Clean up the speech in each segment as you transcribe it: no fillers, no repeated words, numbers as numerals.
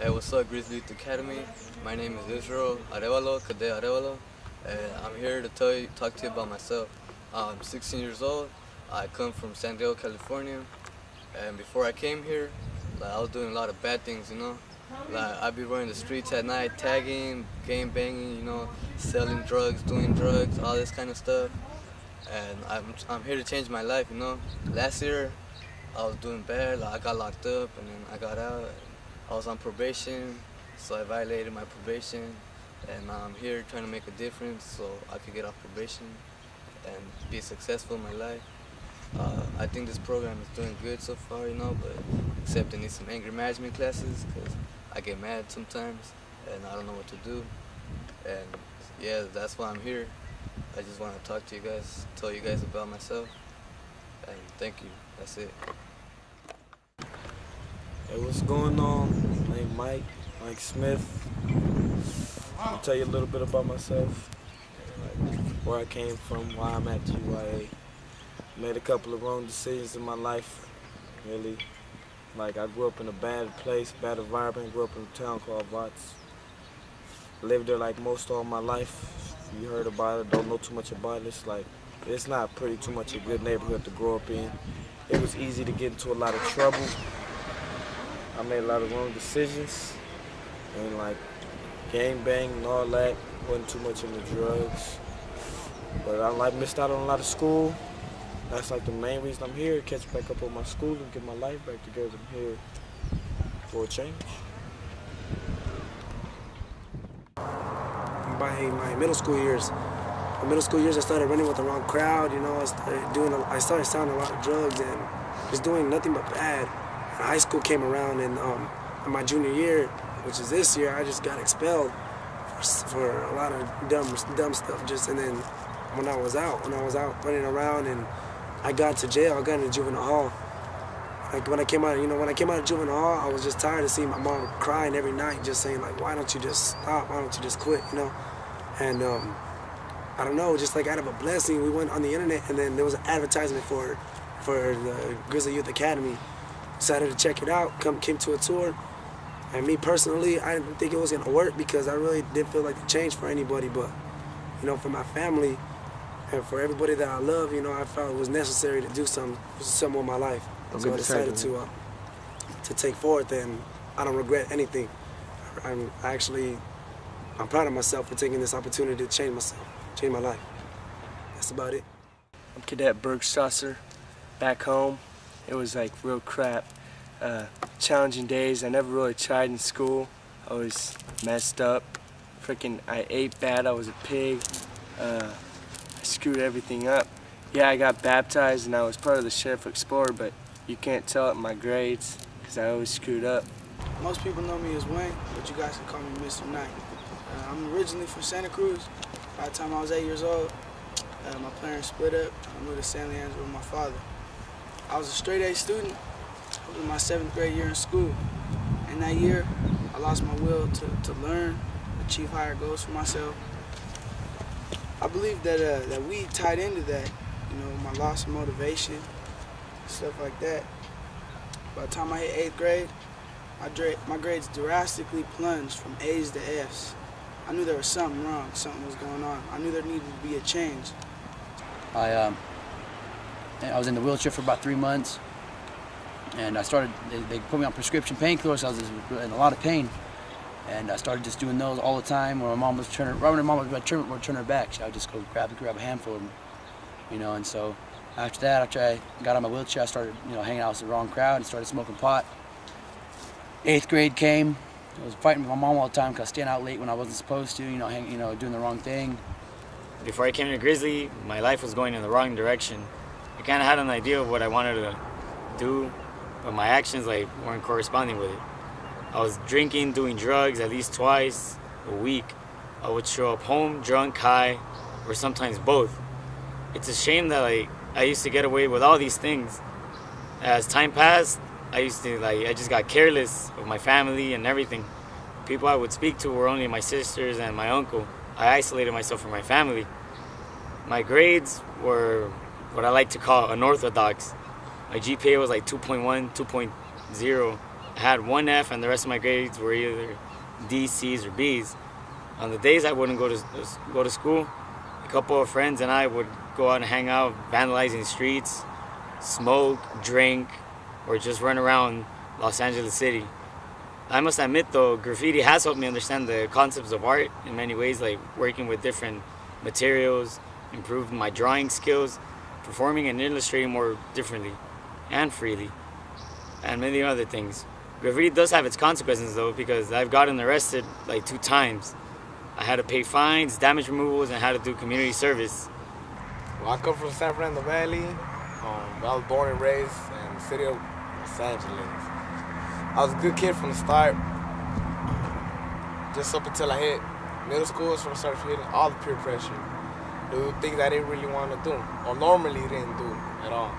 Hey, what's up, Grizzly Youth Academy? My name is Israel Arevalo, Cadet Arevalo, and I'm here to talk to you about myself. I'm 16 years old. I come from San Diego, California, and before I came here, I was doing a lot of bad things, I'd be running the streets at night, tagging, game banging, selling drugs, doing drugs, all this kind of stuff. And I'm here to change my life. Last year, I was doing bad. I got locked up, and then I got out. I was on probation, so I violated my probation, and now I'm here trying to make a difference so I could get off probation and be successful in my life. I think this program is doing good so far, but except it needs some anger management classes because I get mad sometimes and I don't know what to do. And yeah, that's why I'm here. I just want to talk to you guys, tell you guys about myself, and thank you. That's it. Hey, what's going on? My name's Mike Smith. I'll tell you a little bit about myself, like where I came from, why I'm at GYA. Made a couple of wrong decisions in my life, really. Like I grew up in a bad place, bad environment, grew up in a town called Watts. Lived there like most all my life. You heard about it, don't know too much about it. It's not pretty too much a good neighborhood to grow up in. It was easy to get into a lot of trouble. I made a lot of wrong decisions and gang bang and all that. Wasn't too much into drugs. But I missed out on a lot of school. That's the main reason I'm here, catch back up on my school and get my life back together. I'm here for a change. By my middle school years, I started running with the wrong crowd. I started selling a lot of drugs and just doing nothing but bad. And high school came around, and in my junior year, which is this year, I just got expelled for a lot of dumb stuff. And then when I was out running around, and I got to jail, I got into juvenile hall. When I came out of juvenile hall, I was just tired of seeing my mom crying every night, just saying why don't you just stop? Why don't you just quit? And I don't know, just out of a blessing, we went on the internet, and then there was an advertisement for the Grizzly Youth Academy. Decided to check it out. Came to a tour, and me personally, I didn't think it was gonna work because I really didn't feel like the change for anybody, but for my family and for everybody that I love, I felt it was necessary to do something with my life. So I decided to take forth, and I don't regret anything. I'm proud of myself for taking this opportunity to change my life. That's about it. I'm Cadet Bergstrasser. Back home, it was real crap. Challenging days. I never really tried in school. I was messed up. I ate bad. I was a pig. I screwed everything up. Yeah, I got baptized and I was part of the Sheriff Explorer, but you can't tell it in my grades because I always screwed up. Most people know me as Wayne, but you guys can call me Mr. Knight. I'm originally from Santa Cruz. By the time I was 8 years old, my parents split up. I moved to San Leandro with my father. I was a straight A student. I was in my 7th grade year in school. In that year, I lost my will to learn, achieve higher goals for myself. I believe that weed tied into that, my loss of motivation, stuff like that. By the time I hit 8th grade, my grades drastically plunged from A's to F's. I knew there was something wrong, something was going on. I knew there needed to be a change. I was in the wheelchair for about 3 months, and they put me on prescription painkillers. I was in a lot of pain, and I started just doing those all the time. When my mom would turn her back, I would just go grab a handful of them, And so after that, after I got out of my wheelchair, I started, hanging out with the wrong crowd and started smoking pot. 8th grade came. I was fighting with my mom all the time because I was staying out late when I wasn't supposed to, doing the wrong thing. Before I came to Grizzly, my life was going in the wrong direction. I kind of had an idea of what I wanted to do, but my actions weren't corresponding with it. I was drinking, doing drugs at least twice a week. I would show up home drunk, high, or sometimes both. It's a shame that I used to get away with all these things. As time passed, I just got careless of my family and everything. People I would speak to were only my sisters and my uncle. I isolated myself from my family. My grades were what I like to call unorthodox. My GPA was 2.1, 2.0 I had one F and the rest of my grades were either D's, C's, or B's. On the days I wouldn't go to school, a couple of friends and I would go out and hang out, vandalizing streets, smoke, drink, or just run around Los Angeles City. I must admit though, graffiti has helped me understand the concepts of art in many ways, like working with different materials, improving my drawing skills, performing and illustrating more differently and freely, and many other things. Graffiti does have its consequences though, because I've gotten arrested like 2 times. I had to pay fines, damage removals, and had to do community service. Well, I come from San Fernando Valley. I was born and raised in the city of Los Angeles. I was a good kid from the start. Just up until I hit middle school, is when I started feeling all the peer pressure. Do things I didn't really want to do, or normally didn't do at all.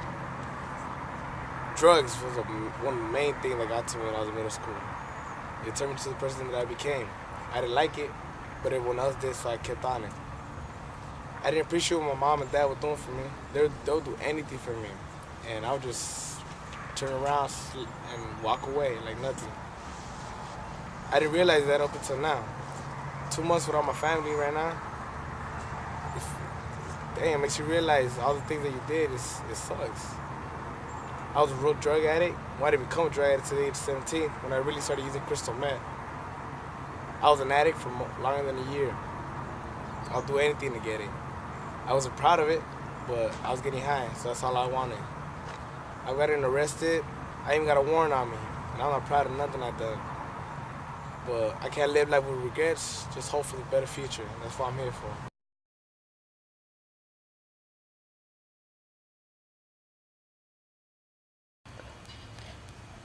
Drugs was one of the main things that got to me when I was in middle school. It turned me to the person that I became. I didn't like it, but everyone else did, so I kept on it. I didn't appreciate what my mom and dad were doing for me. They'll do anything for me. And I would just turn around and walk away like nothing. I didn't realize that up until now. 2 months without my family right now, damn, it makes you realize all the things that you did, it sucks. I was a real drug addict. Why did I become a drug addict at the age of 17 when I really started using crystal meth? I was an addict for longer than a year. I'll do anything to get it. I wasn't proud of it, but I was getting high, so that's all I wanted. I got arrested. I even got a warrant on me, and I'm not proud of nothing I've done. But I can't live life with regrets, just hope for the better future. That's what I'm here for.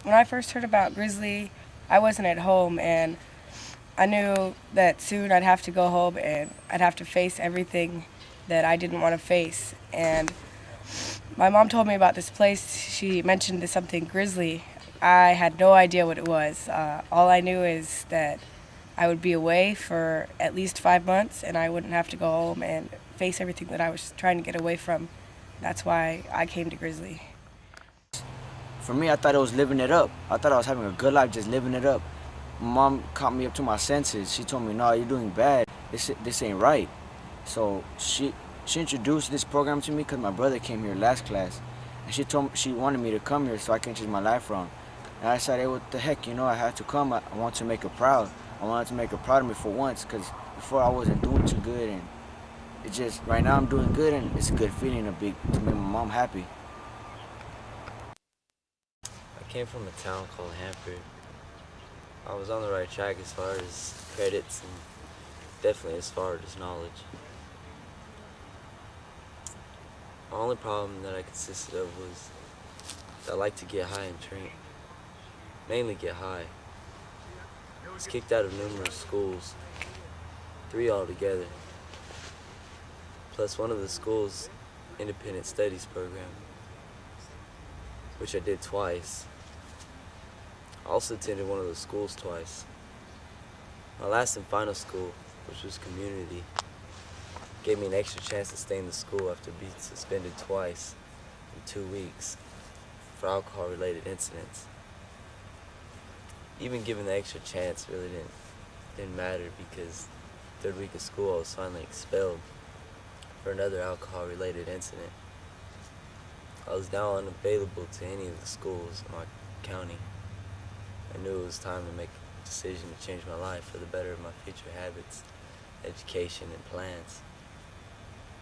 When I first heard about Grizzly, I wasn't at home, and I knew that soon I'd have to go home and I'd have to face everything that I didn't want to face. And my mom told me about this place. She mentioned something Grizzly. I had no idea what it was. All I knew is that I would be away for at least 5 months and I wouldn't have to go home and face everything that I was trying to get away from. That's why I came to Grizzly. For me, I thought it was living it up. I thought I was having a good life, just living it up. My mom caught me up to my senses. She told me, no, you're doing bad. This ain't right. So she introduced this program to me because my brother came here last class. And she wanted me to come here so I can change my life around. And I said, hey, what the heck, I had to come. I want to make her proud. I wanted to make her proud of me for once, because before I wasn't doing too good. And it's just, right now I'm doing good, and it's a good feeling to make my mom happy. I came from a town called Hanford. I was on the right track as far as credits and definitely as far as knowledge. My only problem that I consisted of was I like to get high and drink. Mainly get high. I was kicked out of numerous schools, 3 altogether, plus one of the school's independent studies program, which I did twice. I also attended one of the schools twice. My last and final school, which was community, gave me an extra chance to stay in the school after being suspended twice in 2 weeks for alcohol-related incidents. Even given the extra chance really didn't matter, because 3rd week of school I was finally expelled for another alcohol-related incident. I was now unavailable to any of the schools in my county. I knew it was time to make a decision to change my life for the better of my future habits, education, and plans.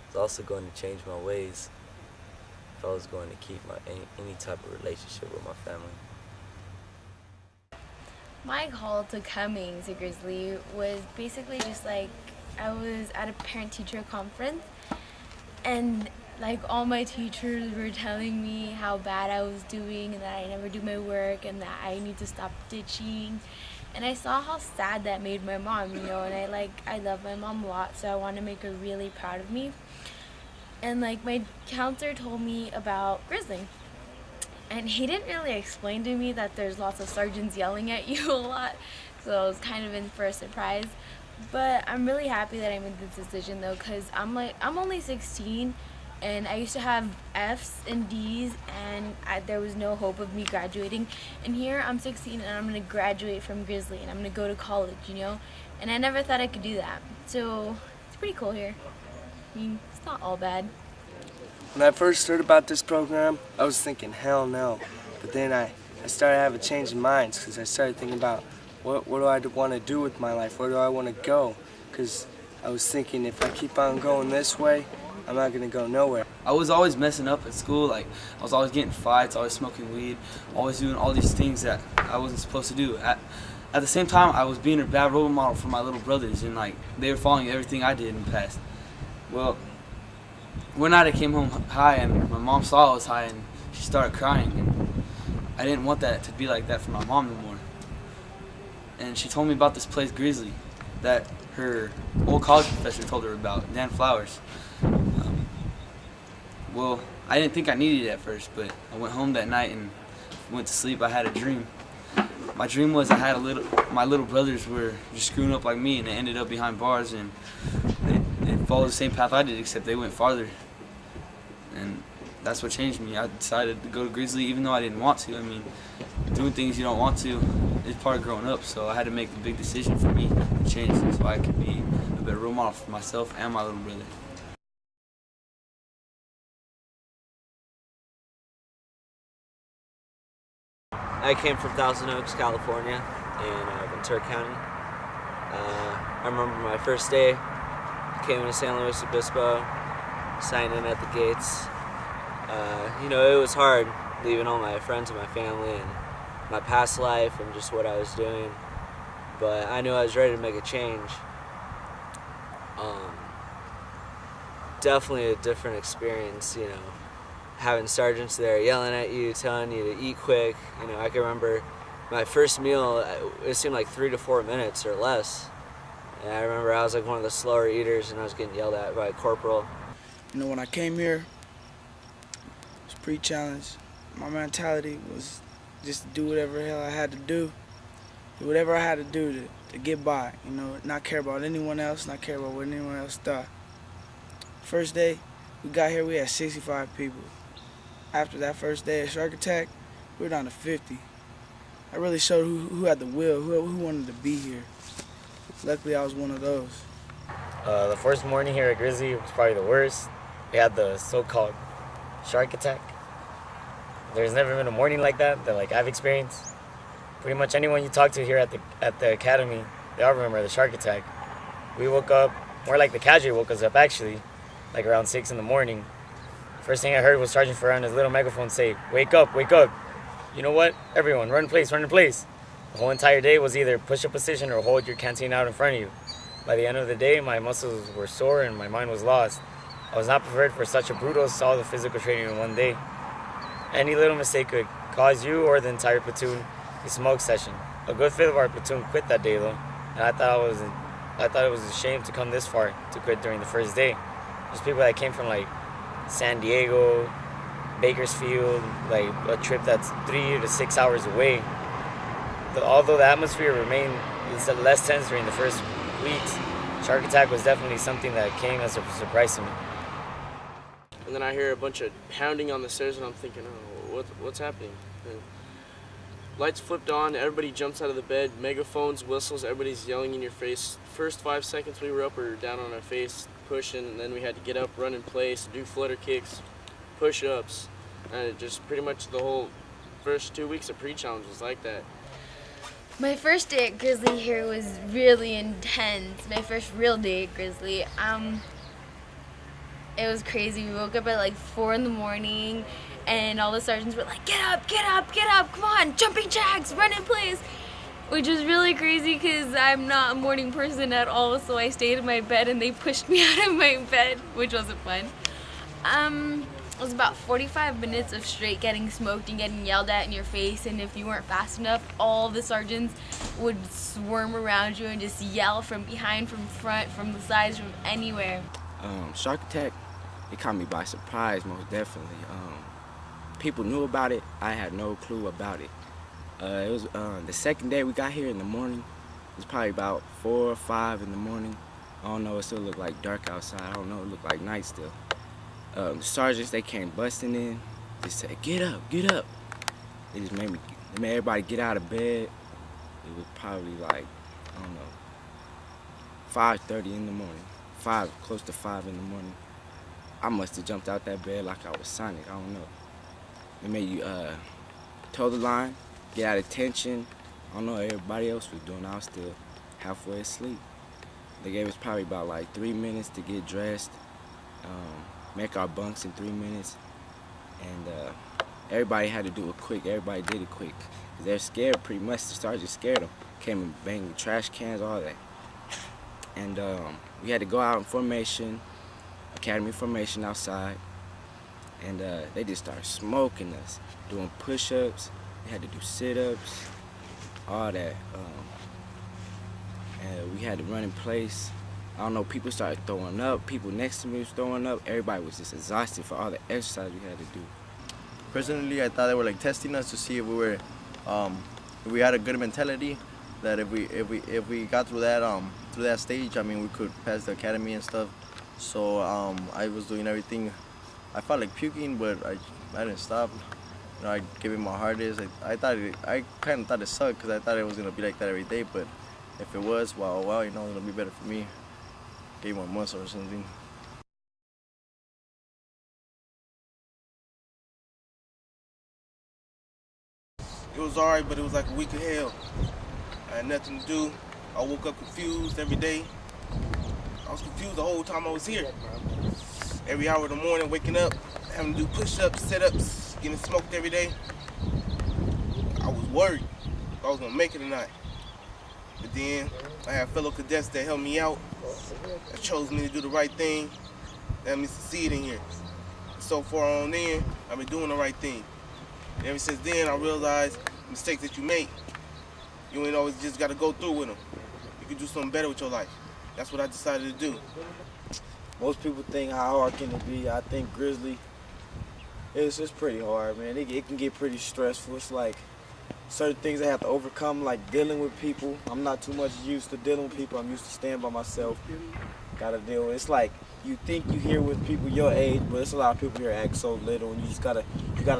I was also going to change my ways if I was going to keep any type of relationship with my family. My call to coming to Grizzly was basically just like I was at a parent-teacher conference, and like all my teachers were telling me how bad I was doing and that I never do my work and that I need to stop ditching. And I saw how sad that made my mom, and I love my mom a lot, so I want to make her really proud of me. And like my counselor told me about Grizzly. And he didn't really explain to me that there's lots of sergeants yelling at you a lot, so I was kind of in for a surprise. But I'm really happy that I made this decision though, because I'm only 16, and I used to have F's and D's, and there was no hope of me graduating. And here I'm 16 and I'm gonna graduate from Grizzly and I'm gonna go to college, you know? And I never thought I could do that. So it's pretty cool here. I mean, it's not all bad. When I first heard about this program, I was thinking, hell no. But then I started having a change in minds because I started thinking about what do I want to do with my life? Where do I want to go? Because I was thinking if I keep on going this way, I'm not going to go nowhere. I was always messing up at school. Like, I was always getting fights, always smoking weed, always doing all these things that I wasn't supposed to do. At the same time, I was being a bad role model for my little brothers, and like they were following everything I did in the past. Well, one night I came home high, and my mom saw I was high, and she started crying. And I didn't want that to be like that for my mom anymore. And she told me about this place, Grizzly, that her old college professor told her about, Dan Flowers. Well, I didn't think I needed it at first, but I went home that night and went to sleep. I had a dream. My dream was I had my little brothers were just screwing up like me, and they ended up behind bars, and they followed the same path I did, except they went farther. And that's what changed me. I decided to go to Grizzly even though I didn't want to. I mean, doing things you don't want to is part of growing up, so I had to make the big decision for me to change so I could be a better role model for myself and my little brother. I came from Thousand Oaks, California, in Ventura County. I remember my first day, came into San Luis Obispo, signed in at the gates. You know, it was hard leaving all my friends and my family and my past life and just what I was doing, but I knew I was ready to make a change. Definitely a different experience, you know, having sergeants there yelling at you, telling you to eat quick. You know, I can remember my first meal, it seemed like 3 to 4 minutes or less. And I remember I was like one of the slower eaters and I was getting yelled at by a corporal. You know, when I came here, it was pre-challenge. My mentality was just to do whatever the hell I had to do whatever I had to do to get by, you know, not care about anyone else, not care about what anyone else thought. First day, we got here, we had 65 people. After that first day of shark attack, we were down to 50. I really showed who had the will, who wanted to be here. Luckily, I was one of those. The first morning here at Grizzly was probably the worst. We had the so-called shark attack. There's never been a morning like that like I've experienced. Pretty much anyone you talk to here at the academy, they all remember the shark attack. We woke up, more like the Cadre woke us up actually, like around 6 in the morning. First thing I heard was Sergeant Ferrer on his little megaphone say, "Wake up, wake up." You know what? Everyone, run in place, run in place. The whole entire day was either push a position or hold your canteen out in front of you. By the end of the day, my muscles were sore and my mind was lost. I was not prepared for such a brutal assault of physical training in one day. Any little mistake could cause you or the entire platoon a smoke session. A good fifth of our platoon quit that day though, and I thought it was a shame to come this far to quit during the first day. There's people that came from like San Diego, Bakersfield, like a trip that's 3 to 6 hours away. Although the atmosphere remained less tense during the first weeks, shark attack was definitely something that came as a surprise to me. And then I hear a bunch of pounding on the stairs and I'm thinking, oh, what's happening? And lights flipped on, everybody jumps out of the bed, megaphones, whistles, everybody's yelling in your face. First 5 seconds we were up, we were down on our face, pushing, and then we had to get up, run in place, do flutter kicks, push-ups, and it just pretty much the whole first 2 weeks of pre-challenge was like that. My first day at Grizzly here was really intense. My first real day at Grizzly. It was crazy. We woke up at like 4 in the morning and all the sergeants were like, get up, get up, get up, come on, jumping jacks, run in place. Which was really crazy because I'm not a morning person at all, so I stayed in my bed and they pushed me out of my bed, which wasn't fun. It was about 45 minutes of straight getting smoked and getting yelled at in your face, and if you weren't fast enough, all the sergeants would swarm around you and just yell from behind, from front, from the sides, from anywhere. Shark attack, it caught me by surprise, most definitely. People knew about it. I had no clue about it. It was the second day we got here in the morning. It was probably about 4 or 5 in the morning. I don't know, it still looked like dark outside. I don't know, it looked like night still. The sergeants, they came busting in. They said, get up, get up. They just made everybody get out of bed. It was probably like, I don't know, 5:30 in the morning. Close to 5 in the morning. I must have jumped out that bed like I was Sonic, I don't know. They made you toe the line, get out of tension. I don't know what everybody else was doing. I was still halfway asleep. They gave us probably about like 3 minutes to get dressed, make our bunks in 3 minutes, and everybody had to do it quick. Everybody did it quick. 'Cause they're scared pretty much. The sergeant scared them. Came and banged trash cans, all that. And we had to go out in formation, academy formation outside, and they just started smoking us, doing push-ups. We had to do sit-ups, all that. And we had to run in place. I don't know, people started throwing up. People next to me was throwing up. Everybody was just exhausted for all the exercise we had to do. Personally, I thought they were like testing us to see if we were, if we had a good mentality. That if we got through that stage, I mean, we could pass the academy and stuff. So I was doing everything. I felt like puking, but I didn't stop. You know, I gave it my hardest. I kind of thought it sucked because I thought it was gonna be like that every day. But if it was, well, you know, it'll be better for me. Gain more muscle or something. It was alright, but it was like a week of hell. I had nothing to do. I woke up confused every day. I was confused the whole time I was here. Every hour of the morning, waking up, having to do push-ups, sit-ups, getting smoked every day. I was worried if I was gonna make it or not. But then I had fellow cadets that helped me out, that chose me to do the right thing, that helped me succeed in here. So far on in, I've been doing the right thing. And ever since then, I realized the mistakes that you make, you ain't always just gotta go through with them. You can do something better with your life. That's what I decided to do. Most people think, how hard can it be? I think Grizzly, it's pretty hard, man. It can get pretty stressful. It's like certain things I have to overcome, like dealing with people. I'm not too much used to dealing with people. I'm used to staying by myself. Gotta deal with it. It's like you think you here with people your age, but it's a lot of people here act so little, and you gotta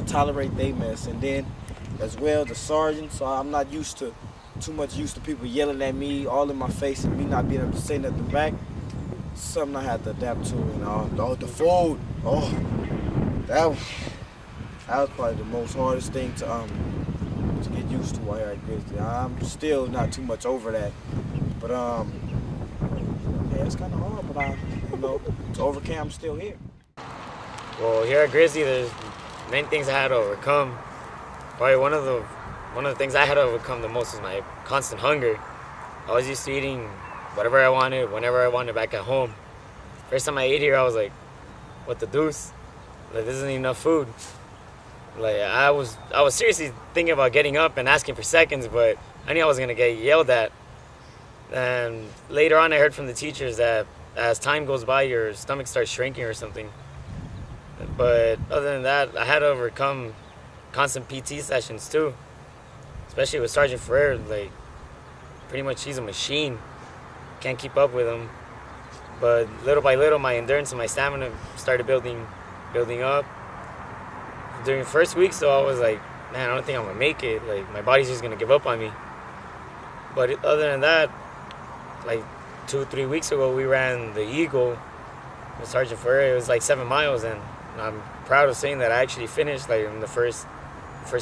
tolerate they mess. And then as well, the sergeant, so I'm not too much used to people yelling at me all in my face and me not being able to say nothing back. Something I had to adapt to. And the food, that was probably the most hardest thing to get used to while here at Grizzly. I'm still not too much over that, but yeah, it's kind of hard. But to overcome, I'm still here. Well, here at Grizzly, there's many things I had to overcome. Probably one of the things I had to overcome the most was my constant hunger. I was used to eating whatever I wanted, whenever I wanted back at home. First time I ate here, I was like, what the deuce? Like, this isn't enough food. Like, I was seriously thinking about getting up and asking for seconds, but I knew I was gonna get yelled at. And later on, I heard from the teachers that as time goes by, your stomach starts shrinking or something. But other than that, I had to overcome constant PT sessions too, especially with Sergeant Ferrer. Like, pretty much he's a machine. Can't keep up with him. But little by little, my endurance and my stamina started building up. During the first week, so I was like, man, I don't think I'm gonna make it. Like, my body's just gonna give up on me. But other than that, like 2-3 weeks ago, we ran the Eagle with Sergeant Ferrer. It was like 7 miles, and I'm proud of saying that I actually finished like in the first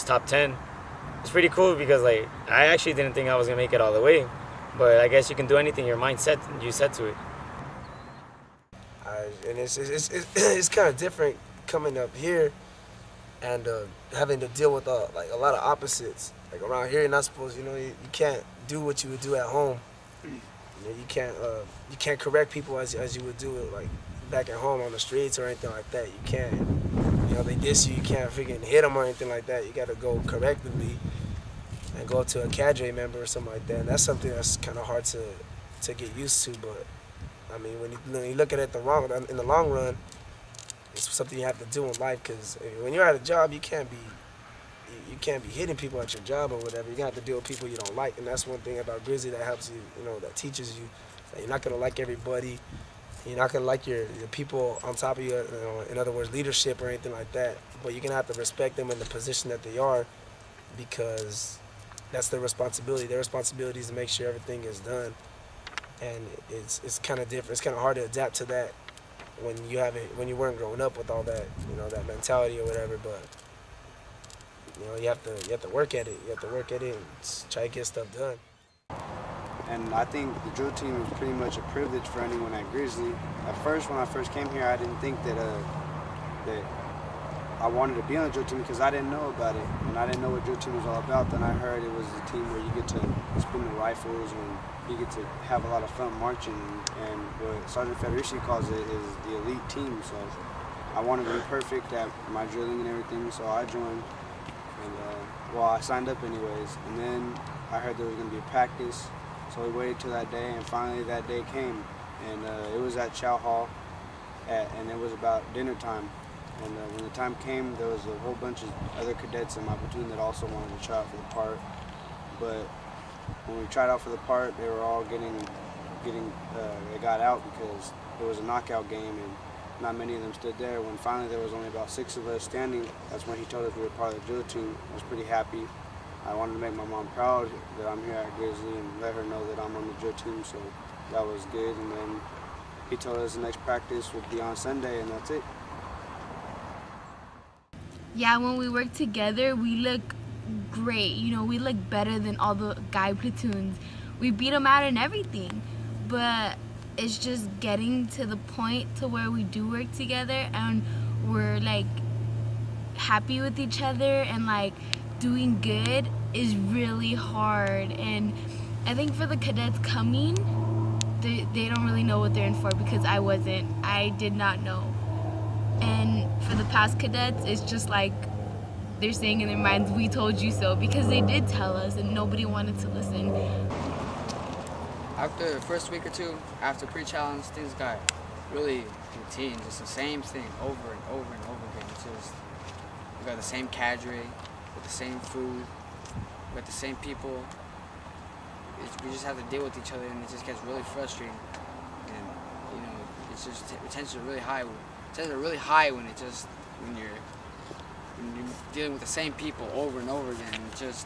top 10. It's pretty cool because like I actually didn't think I was gonna make it all the way, but I guess you can do anything your mind set to it. And it's kind of different coming up here and having to deal with like a lot of opposites. Like around here, you're not supposed, you can't do what you would do at home. You can't correct people as you would do it like back at home on the streets or anything like that. You can't, they diss you, you can't freaking hit them or anything like that. You got to go correctively and go to a Cadre member or something like that. And that's something that's kind of hard to get used to. But I mean, when you look at it in the long run, it's something you have to do in life. Because when you're at a job, you can't be hitting people at your job or whatever. You're gonna have to deal with people you don't like, and that's one thing about Grizzly that helps you, that teaches you that you're not gonna like everybody. You're not gonna like your people on top of you, in other words, leadership or anything like that. But you're gonna have to respect them in the position that they are, because that's their responsibility. Their responsibility is to make sure everything is done, and it's kind of different. It's kind of hard to adapt to that when you weren't growing up with all that, that mentality or whatever. But you have to work at it. You have to work at it and try to get stuff done. And I think the drill team is pretty much a privilege for anyone at Grizzly. At first, when I first came here, I didn't think that I wanted to be on the drill team because I didn't know about it, and I didn't know what drill team was all about. Then I heard it was a team where you get to spin the rifles and you get to have a lot of fun marching, and what Sergeant Federici calls it is the elite team. So I wanted to be perfect at my drilling and everything, so I joined, and I signed up anyways. And then I heard there was going to be a practice, so we waited till that day, and finally that day came, and it was at Chow Hall, and it was about dinner time. And when the time came, there was a whole bunch of other cadets in my platoon that also wanted to try out for the part. But when we tried out for the part, they were all they got out because it was a knockout game and not many of them stood there. When finally there was only about 6 of us standing, that's when he told us we were part of the drill team. I was pretty happy. I wanted to make my mom proud that I'm here at Grizzly and let her know that I'm on the drill team, so that was good. And then he told us the next practice would be on Sunday, and that's it. Yeah, when we work together, we look great. We look better than all the guy platoons. We beat them out in everything, but it's just getting to the point to where we do work together and we're like happy with each other and like doing good is really hard. And I think for the cadets coming, they don't really know what they're in for because I did not know. And for the past cadets, it's just like they're saying in their minds, we told you so, because they did tell us and nobody wanted to listen. After the first week or two, after pre-challenge, things got really routine, just the same thing over and over and over again. It's just, we got the same cadre, with the same food, with the same people. We just have to deal with each other, and it just gets really frustrating. And it's just tensions are really high. Tensions are really high when you're dealing with the same people over and over again. It's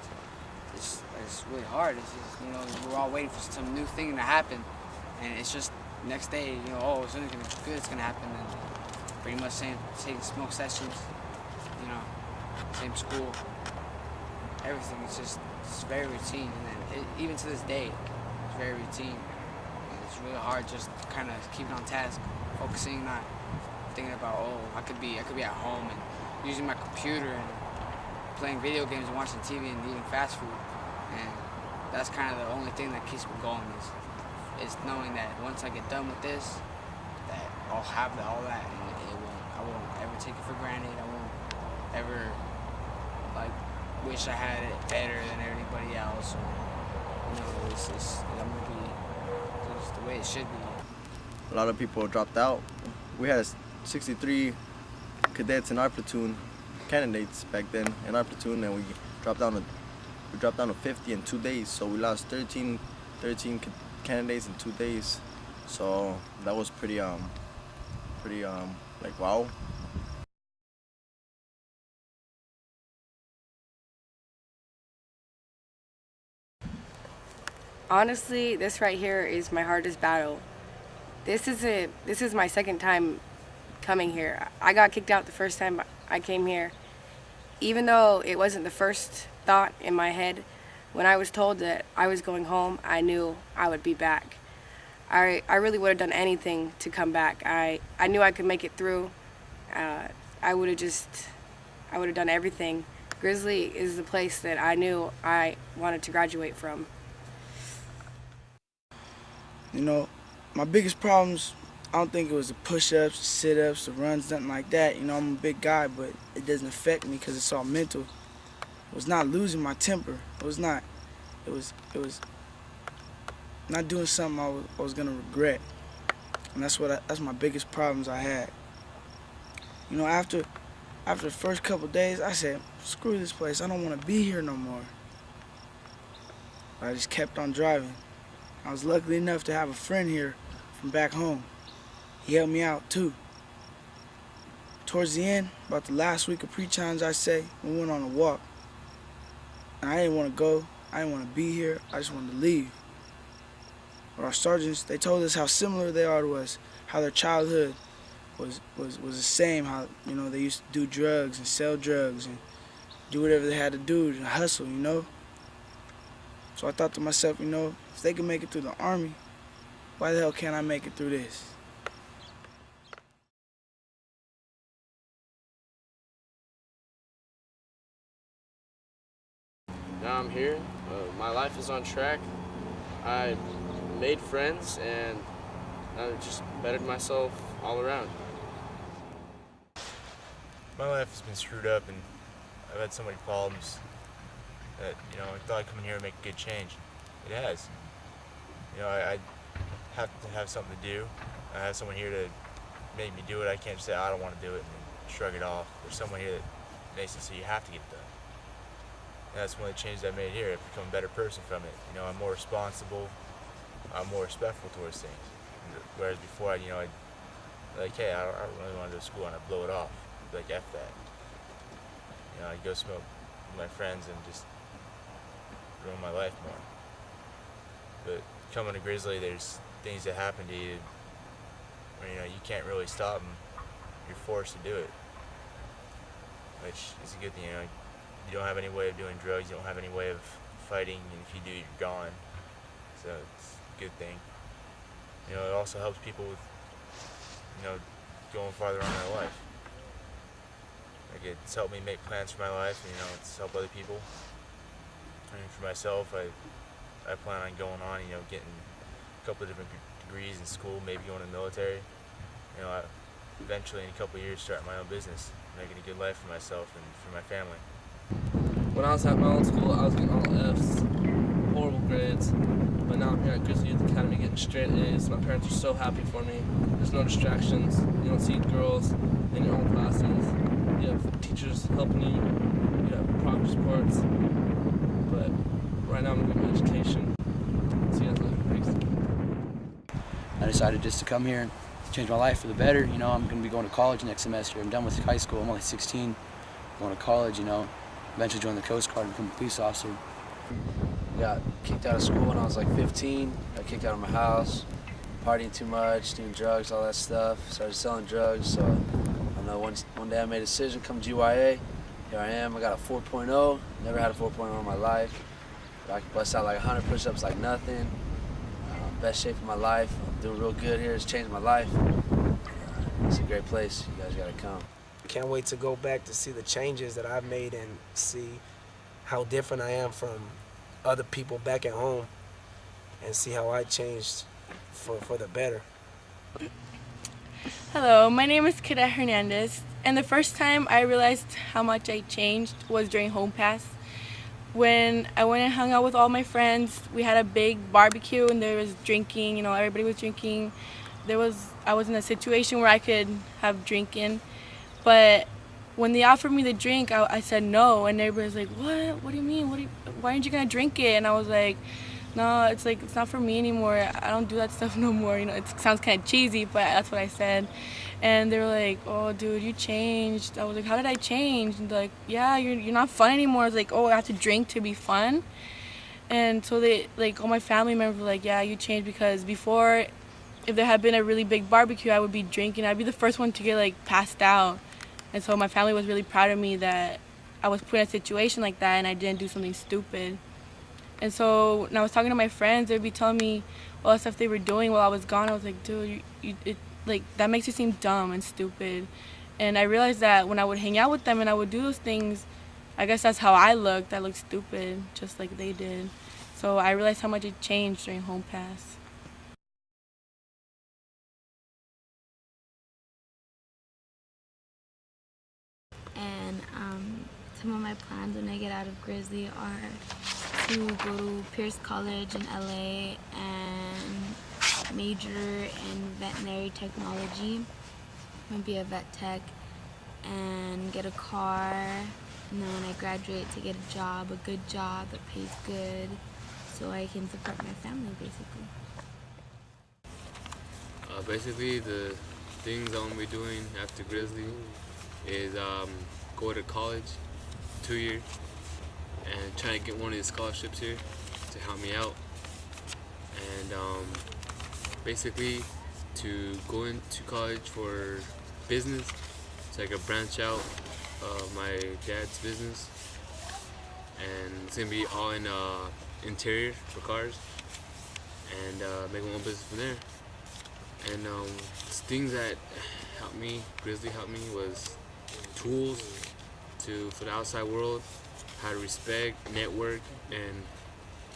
really hard. It's just, we're all waiting for some new thing to happen, and it's just next day, oh, something good is gonna happen, and pretty much same smoke sessions, same school, everything. It's very routine, and then even to this day, it's very routine. And it's really hard just kind of keeping on task, focusing, not thinking about, oh, I could be at home and using my computer and playing video games and watching TV and eating fast food. And that's kind of the only thing that keeps me going is knowing that once I get done with this, that I'll have all that, and I won't ever take it for granted. I won't ever wish I had it better than everybody else, or I'm gonna be just the way it should be. A lot of people dropped out. We had 63 cadets in our platoon, candidates back then in our platoon, and we dropped down to 50 in 2 days. So we lost 13 candidates in 2 days. So that was pretty wow. Honestly, this right here is my hardest battle. This is my second time coming here. I got kicked out the first time I came here. Even though it wasn't the first thought in my head, when I was told that I was going home, I knew I would be back. I really would have done anything to come back. I knew I could make it through. I would have done everything. Grizzly is the place that I knew I wanted to graduate from. My biggest problems, I don't think it was the push-ups, the sit-ups, the runs, nothing like that. I'm a big guy, but it doesn't affect me because it's all mental. It was not losing my temper. It was not doing something I was gonna regret. And that's my biggest problems I had. After the first couple days, I said, screw this place, I don't wanna be here no more. I just kept on driving. I was lucky enough to have a friend here from back home. he helped me out too. Towards the end, about the last week of pre-challenge, I say, we went on a walk. And I didn't want to go, I didn't want to be here, I just wanted to leave. But our sergeants, they told us how similar they are to us, how their childhood was the same, how, you know, they used to do drugs and sell drugs and do whatever they had to do to hustle, you know? So I thought to myself, you know, if they can make it through the Army, why the hell can't I make it through this? Now I'm here. My life is on track. I made friends and I just bettered myself all around. My life has been screwed up and I've had so many problems that, you know, I thought I'd come in here and make a good change. It has. You know, I have to have something to do. I have someone here to make me do it. I can't just say, I don't want to do it and shrug it off. There's someone here that makes it so you have to get it done. And that's one of the changes I made here. I've become a better person from it. You know, I'm more responsible. I'm more respectful towards things. Whereas before, I'd like, hey, I don't really want to go to school, and I'd blow it off. I'd be like, F that. You know, I'd go smoke with my friends and just ruin my life more. But coming to Grizzly, there's things that happen to you where, you know, you can't really stop them. You're forced to do it, which is a good thing. You know, you don't have any way of doing drugs. You don't have any way of fighting, and if you do, you're gone. So it's a good thing. You know, it also helps people with, you know, going farther on in their life. Like, it's helped me make plans for my life, and, you know, it's helped other people. I mean, for myself, I plan on going on, you know, getting a couple of different degrees in school, maybe going to the military. You know, eventually in a couple of years starting my own business, making a good life for myself and for my family. When I was at my old school, I was getting all F's, horrible grades. But now I'm here at Grizzly Youth Academy getting straight A's. My parents are so happy for me. There's no distractions. You don't see girls in your own classes. You have teachers helping you. You have progress reports. But right now I'm getting my education. See you guys later. Thanks. I decided just to come here and change my life for the better. You know, I'm going to be going to college next semester. I'm done with high school. I'm only 16. Going to college, you know. Eventually join the Coast Guard and become a police officer. Got kicked out of school when I was like 15. Got kicked out of my house, partying too much, doing drugs, all that stuff. Started selling drugs. So I don't know, one day I made a decision, come GYA. Here I am. I got a 4.0. Never had a 4.0 in my life. But I can bust out like 100 push-ups like nothing. Best shape of my life. I'm doing real good here. It's changed my life. It's a great place. You guys gotta come. Can't wait to go back to see the changes that I've made and see how different I am from other people back at home and see how I changed for the better. Hello, my name is Cadet Hernandez, and the first time I realized how much I changed was during Home Pass. When I went and hung out with all my friends, we had a big barbecue and there was drinking, you know, everybody was drinking. I was in a situation where I could have drinking, but when they offered me the drink, I said no, and everybody was like, what? What do you mean? Why aren't you gonna drink it? And I was like, no, it's not for me anymore. I don't do that stuff no more. You know, it sounds kind of cheesy, but that's what I said. And they were like, oh, dude, you changed. I was like, how did I change? And they're like, yeah, you're not fun anymore. I was like, oh, I have to drink to be fun. And so they, like, all my family members were like, yeah, you changed, because before, if there had been a really big barbecue, I would be drinking. I'd be the first one to get, like, passed out. And so my family was really proud of me that I was put in a situation like that and I didn't do something stupid. And so when I was talking to my friends, they'd be telling me all the stuff they were doing while I was gone. I was like, dude, that makes you seem dumb and stupid. And I realized that when I would hang out with them and I would do those things, I guess that's how I looked. I looked stupid, just like they did. So I realized how much it changed during Home Pass. And some of my plans when I get out of Grizzly are to go to Pierce College in LA and major in veterinary technology. I'm gonna be a vet tech and get a car, and then when I graduate to get a job, a good job that pays good, so I can support my family basically. Basically, the things I'm gonna be doing after Grizzly is go to college, 2 years, and try to get one of these scholarships here to help me out. And basically to go into college for business, so I could branch out my dad's business, and it's gonna be all in interior for cars, and make my own business from there. And things that helped me, Grizzly helped me, was tools for the outside world, how to respect, network, and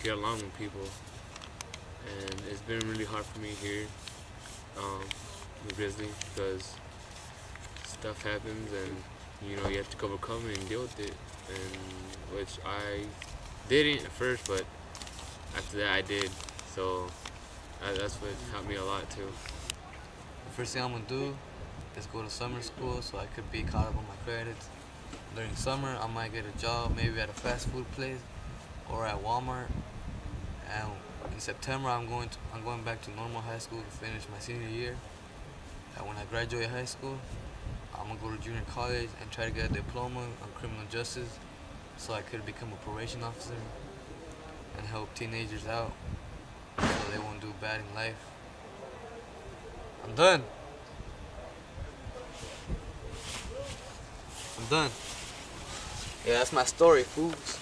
get along with people. And it's been really hard for me here with Grizzly, because stuff happens and you have to overcome it and deal with it, and which I didn't at first, but after that I did. So that's what helped me a lot too. The first thing I'm gonna do is go to summer school so I could be caught up on my credits. During summer, I might get a job maybe at a fast food place or at Walmart. And in September, I'm going back to normal high school to finish my senior year. And when I graduate high school, I'm gonna go to junior college and try to get a diploma on criminal justice so I could become a probation officer and help teenagers out so they won't do bad in life. I'm done. I'm done. Yeah, that's my story, fools.